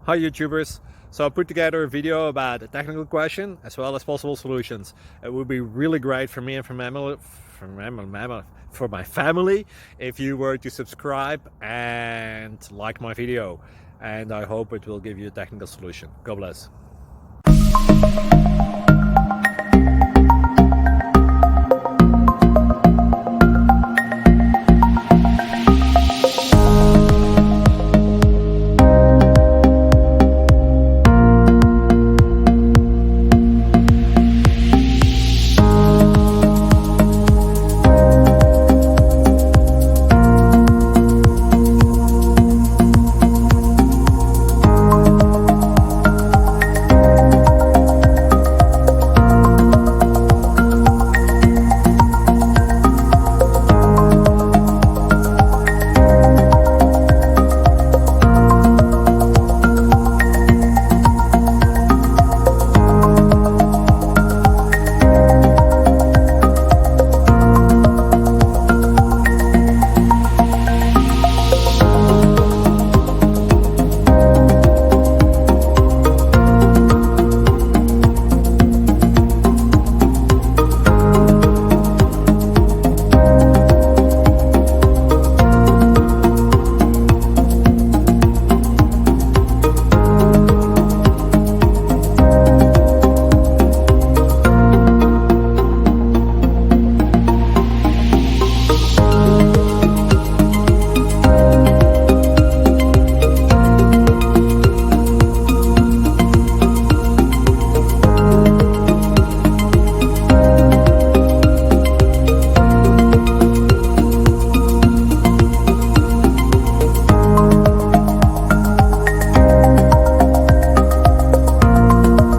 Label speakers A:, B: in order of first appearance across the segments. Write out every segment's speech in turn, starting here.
A: Hi YouTubers! So I put together a video about a technical question as well as possible solutions. It would be really great for me and for my family if you were to subscribe and like my video, and I hope it will give you a technical solution. God bless.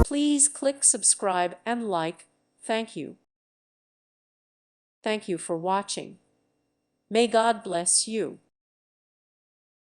B: Please click subscribe and like. Thank you. Thank you for watching. May God bless you.